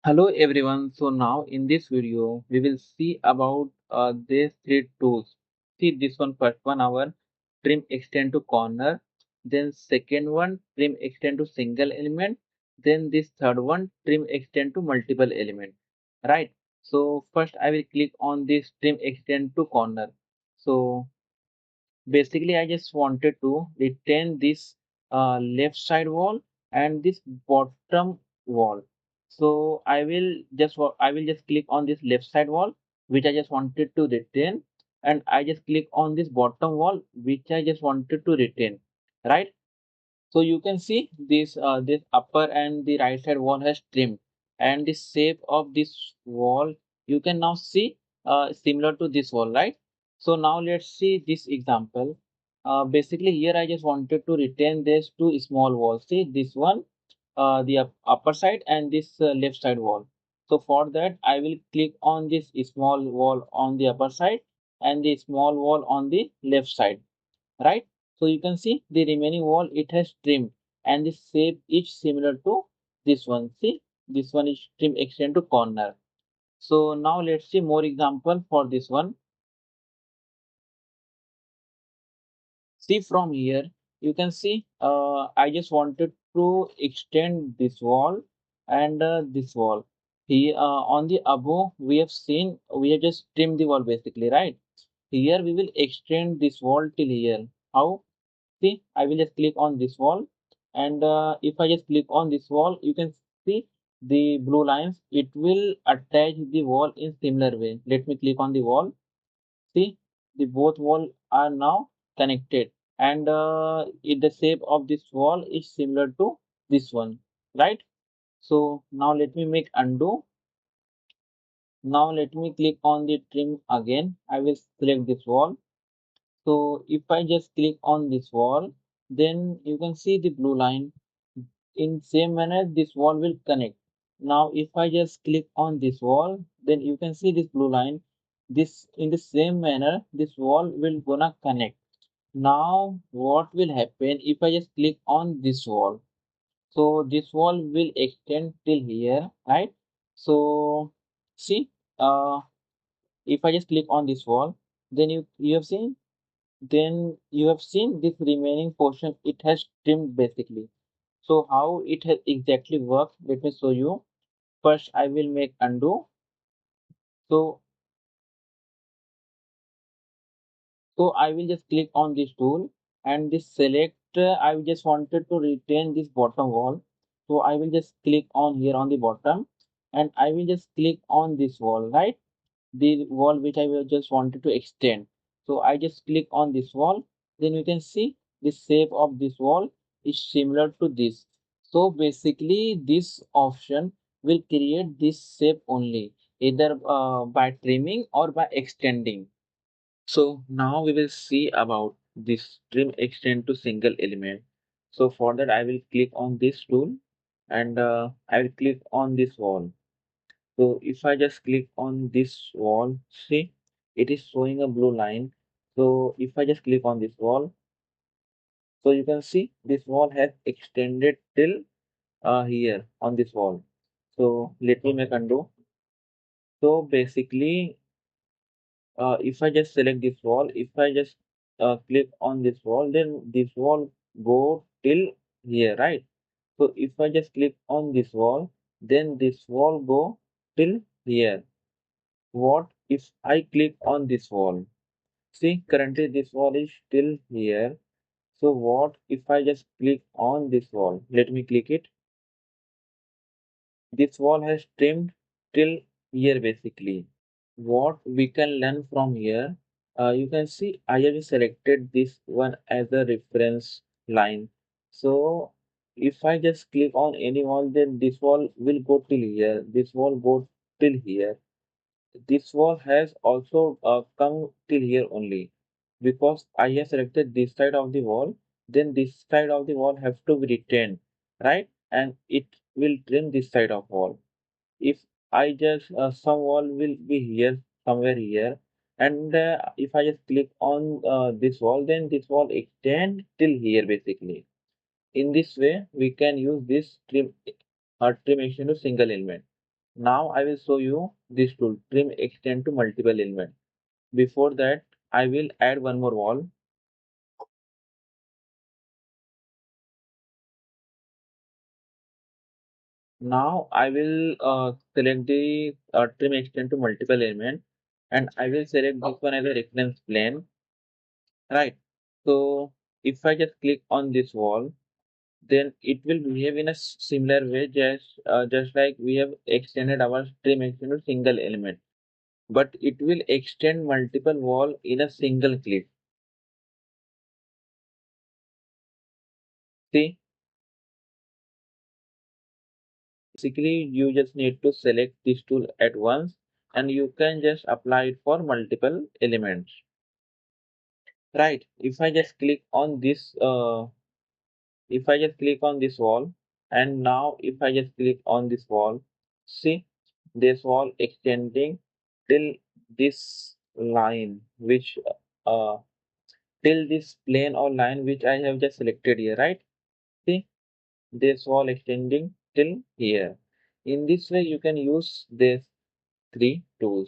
Hello everyone. So now in this video we will see about these three tools. See this one, first one, our trim extend to corner. Then second one, trim extend to single element. Then this third one, trim extend to multiple element. Right. So first I will click on this trim extend to corner. So basically I just wanted to retain this left side wall and this bottom wall. So I will just click on this left side wall which I just wanted to retain, and I just click on this bottom wall which I just wanted to retain, right? So you can see this upper and the right side wall has trimmed, and the shape of this wall you can now see similar to this wall, right? So now let's see this example. Basically here I just wanted to retain these two small walls. See this one, the upper side, and this left side wall. So for that I will click on this small wall on the upper side and the small wall on the left side, right? So you can see the remaining wall it has trimmed, and the shape is similar to this one. See, this one is trim extend to corner. So now let's see more example for this one. See from here, you can see I just wanted to extend this wall and this wall. Here on the above we have seen we have just trimmed the wall basically, right? Here we will extend this wall till here. How? See, I will just click on this wall, and if I just click on this wall, you can see the blue lines. It will attach the wall in similar way. Let me click on the wall. See, the both wall are now connected, and the shape of this wall is similar to this one, right? So now let me make undo. Now let me click on the trim again. I will select this wall. So if I just click on this wall, then you can see the blue line. In same manner, this wall will connect. Now, if I just click on this wall, then you can see this blue line. This in the same manner, this wall will gonna connect. Now, what will happen if I just click on this wall? So this wall will extend till here, right? So see, if I just click on this wall, then you have seen this remaining portion it has trimmed basically. So how it has exactly worked, let me show you. First I will make undo. So so I will just click on this tool and this select, I just wanted to retain this bottom wall. So I will just click on here on the bottom, and I will just click on this wall, right? The wall which I will just wanted to extend. So I just click on this wall. Then you can see the shape of this wall is similar to this. So basically, this option will create this shape only, either by trimming or by extending. So now we will see about this trim extend to single element. So for that, I will click on this tool, and I will click on this wall. So if I just click on this wall, see, it is showing a blue line. So if I just click on this wall, so you can see this wall has extended till here on this wall. So let me make undo. So basically, if I just select this wall, if I just click on this wall, then this wall go till here, right? So if I just click on this wall, then this wall go till here. What if I click on this wall? See, currently this wall is still here. So what if I just click on this wall? Let me click it. This wall has trimmed till here basically. What we can learn from here, you can see I have selected this one as a reference line. So if I just click on any wall, then this wall will go till here. This wall go till here. This wall has also come till here only, because I have selected this side of the wall, then this side of the wall have to be retained, right? And it will trim this side of wall. If I just some wall will be here, somewhere here, and if I just click on this wall, then this wall extend till here basically. In this way, we can use this trim extend to single element. Now I will show you this tool, trim extend to multiple elements. Before that, I will add one more wall. Now I will select the trim extend to multiple element, and I will select this one as a reference plane, right? So if I just click on this wall, then it will behave in a similar way, just like we have extended our trim extend to single element, but it will extend multiple wall in a single click. See, basically you just need to select this tool at once, and you can just apply it for multiple elements. Right. If I just click on this wall, and now if I just click on this wall, see this wall extending till this line, which uh till this plane or line which I have just selected here, right? See this wall extending till here. In this way, you can use these three tools.